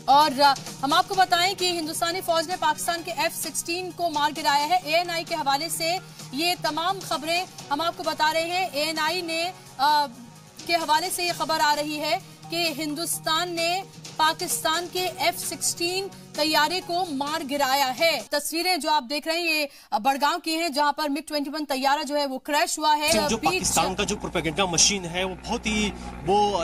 और हम आपको बताएं कि हिंदुस्तानी फौज ने पाकिस्तान के F-16 को मार गिराया है। ANI के हवाले से ये तमाम खबरें हम आपको बता रहे हैं। ANI ने के हवाले से ये खबर आ रही है कि हिंदुस्तान ने पाकिस्तान के F-16 तैयारे को मार गिराया है। तस्वीरें जो आप देख रहे हैं ये बड़गांव की हैं, जहां पर MiG-21 तैयारा जो है वो क्रैश हुआ है। जो पाकिस्तान का जो प्रोपेगेंडा मशीन है वो बहुत ही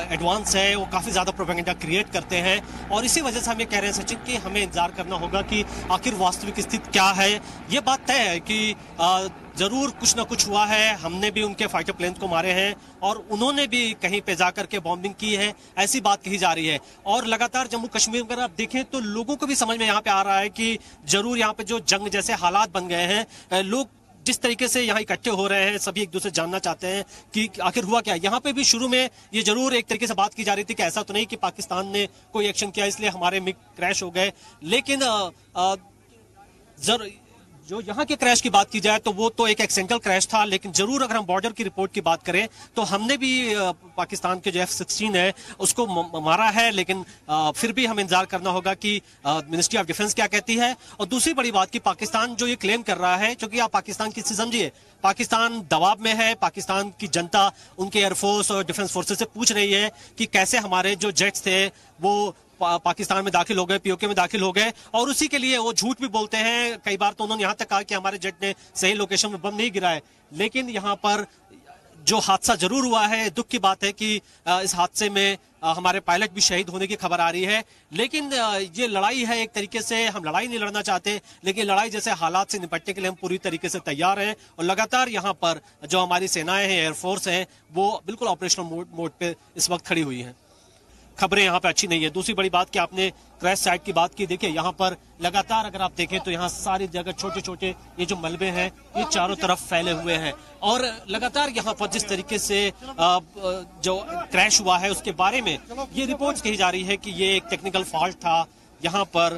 एडवांस है, वो काफी ज्यादा प्रोपेगेंडा क्रिएट करते हैं और इसी वजह से हम ये कह रहे हैं सचिन कि हमें इंतजार करना होगा कि आखिर वास्तविक स्थिति क्या है। ये बात तय है कि जरूर कुछ ना कुछ हुआ है, हमने भी उनके फाइटर प्लेन को मारे हैं और उन्होंने भी कहीं पे जाकर के बॉम्बिंग की है, ऐसी बात कही जा रही है। और लगातार जम्मू कश्मीर अगर आप देखें तो लोगों को भी समझ में यहाँ पे आ रहा है कि जरूर यहाँ पे जो जंग जैसे हालात बन गए हैं, लोग जिस तरीके से यहाँ इकट्ठे हो रहे हैं, सभी एक दूसरे जानना चाहते हैं कि आखिर हुआ क्या। यहाँ पे भी शुरू में ये जरूर एक तरीके से बात की जा रही थी कि ऐसा तो नहीं कि पाकिस्तान ने कोई एक्शन किया इसलिए हमारे मिग क्रैश हो गए, लेकिन जो यहाँ के क्रैश की बात की जाए तो वो तो एक एक्सीडेंटल क्रैश था, लेकिन जरूर अगर हम बॉर्डर की रिपोर्ट की बात करें तो हमने भी पाकिस्तान के जो F-16 है उसको मारा है, लेकिन फिर भी हमें इंतजार करना होगा कि मिनिस्ट्री ऑफ डिफेंस क्या कहती है। और दूसरी बड़ी बात कि पाकिस्तान जो ये क्लेम कर रहा है, क्योंकि आप पाकिस्तान की समझिए, पाकिस्तान दबाव में है, पाकिस्तान की जनता उनके एयरफोर्स और डिफेंस फोर्सेस से पूछ रही है कि कैसे हमारे जो जेट्स थे वो पाकिस्तान में दाखिल हो गए, पीओके में दाखिल हो गए, और उसी के लिए वो झूठ भी बोलते हैं। कई बार तो उन्होंने यहां तक कहा कि हमारे जेट ने सही लोकेशन में बम नहीं गिराए, लेकिन यहां पर जो हादसा जरूर हुआ है, दुख की बात है कि इस हादसे में हमारे पायलट भी शहीद होने की खबर आ रही है। लेकिन ये लड़ाई है, एक तरीके से हम लड़ाई नहीं लड़ना चाहते, लेकिन लड़ाई जैसे हालात से निपटने के लिए हम पूरी तरीके से तैयार हैं और लगातार यहाँ पर जो हमारी सेनाएं हैं, एयरफोर्स हैं, वो बिल्कुल ऑपरेशनल मोड पे इस वक्त खड़ी हुई हैं। खबरें यहाँ पे अच्छी नहीं है। दूसरी बड़ी बात कि आपने क्रैश साइट की बात की, देखिए यहाँ पर लगातार अगर आप देखें तो यहाँ सारी जगह छोटे छोटे ये जो मलबे हैं ये चारों तरफ फैले हुए हैं और लगातार यहाँ पर जिस तरीके से जो क्रैश हुआ है उसके बारे में ये रिपोर्ट्स कही जा रही है कि ये एक टेक्निकल फॉल्ट था। यहाँ पर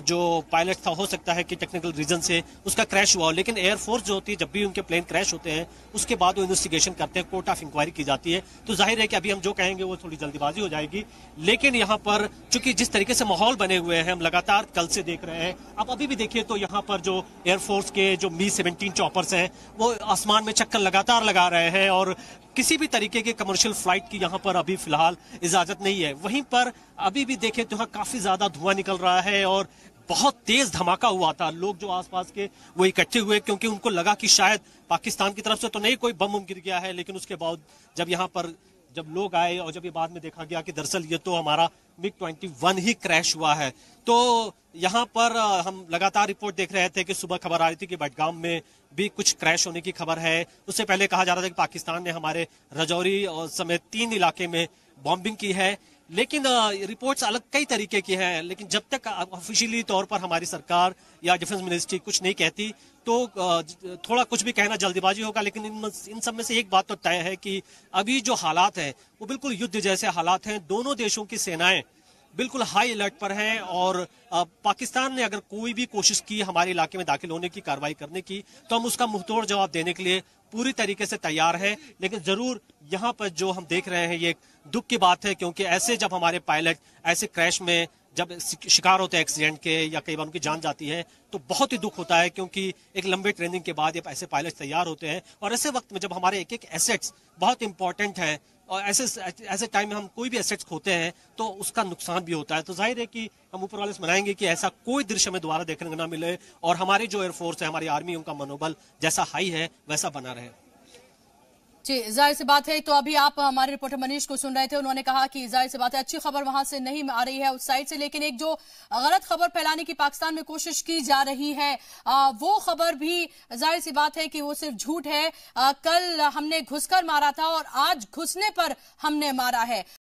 जो पायलट था, हो सकता है कि टेक्निकल रीजन से उसका क्रैश हुआ, लेकिन एयरफोर्स जो होती है जब भी उनके प्लेन क्रैश होते हैं उसके बाद वो इन्वेस्टिगेशन करते हैं, कोर्ट ऑफ इंक्वायरी की जाती है। तो जाहिर है कि अभी हम जो कहेंगे वो थोड़ी जल्दीबाजी हो जाएगी, लेकिन यहाँ पर चूंकि जिस तरीके से माहौल बने हुए हैं, हम लगातार कल से देख रहे हैं। अब अभी भी देखिए तो यहाँ पर जो एयरफोर्स के जो Mi-17 चॉपर्स हैं वो आसमान में चक्कर लगातार लगा रहे हैं और किसी भी तरीके के कमर्शियल फ्लाइट की यहाँ पर अभी फिलहाल इजाजत नहीं है। वहीं पर अभी भी देखें तो यहाँ काफी ज्यादा धुआं निकल रहा है और बहुत तेज धमाका हुआ था। लोग जो आसपास के वो इकट्ठे हुए क्योंकि उनको लगा कि शायद पाकिस्तान की तरफ से तो नहीं कोई बम गिर गया है, लेकिन उसके बाद जब यहाँ पर जब लोग आए और जब ये बाद में देखा गया कि दरअसल ये तो हमारा MiG-21 ही क्रैश हुआ है। तो यहाँ पर हम लगातार रिपोर्ट देख रहे थे कि सुबह खबर आ रही थी कि बडगाम में भी कुछ क्रैश होने की खबर है। उससे पहले कहा जा रहा था कि पाकिस्तान ने हमारे रजौरी और समेत 3 इलाके में बॉम्बिंग की है, लेकिन रिपोर्ट्स अलग कई तरीके की हैं। लेकिन जब तक ऑफिशियली तौर पर हमारी सरकार या डिफेंस मिनिस्ट्री कुछ नहीं कहती तो थोड़ा कुछ भी कहना जल्दीबाजी होगा। लेकिन इन सब में से एक बात तो तय है कि अभी जो हालात हैं वो बिल्कुल युद्ध जैसे हालात हैं। दोनों देशों की सेनाएं बिल्कुल हाई अलर्ट पर हैं और पाकिस्तान ने अगर कोई भी कोशिश की हमारे इलाके में दाखिल होने की, कार्रवाई करने की, तो हम उसका मुंहतोड़ जवाब देने के लिए पूरी तरीके से तैयार है। लेकिन जरूर यहाँ पर जो हम देख रहे हैं ये दुख की बात है, क्योंकि ऐसे जब हमारे पायलट ऐसे क्रैश में जब शिकार होते हैं एक्सीडेंट के या कई बार उनकी जान जाती है तो बहुत ही दुख होता है, क्योंकि एक लंबे ट्रेनिंग के बाद ये ऐसे पायलट तैयार होते हैं और ऐसे वक्त में जब हमारे एक एक एसेट्स बहुत इंपॉर्टेंट है और ऐसे टाइम में हम कोई भी एसेट्स खोते हैं तो उसका नुकसान भी होता है। तो जाहिर है कि हम ऊपर वाले से मनाएंगे कि ऐसा कोई दृश्य में दोबारा देखने को ना मिले और हमारी जो एयरफोर्स है, हमारी आर्मी, उनका मनोबल जैसा हाई है वैसा बना रहे। जी, जाहिर सी बात है। तो अभी आप हमारे रिपोर्टर मनीष को सुन रहे थे, उन्होंने कहा कि जाहिर सी बात है अच्छी खबर वहां से नहीं आ रही है उस साइड से, लेकिन एक जो गलत खबर फैलाने की पाकिस्तान में कोशिश की जा रही है वो खबर भी जाहिर सी बात है कि वो सिर्फ झूठ है। कल हमने घुसकर मारा था और आज घुसने पर हमने मारा है।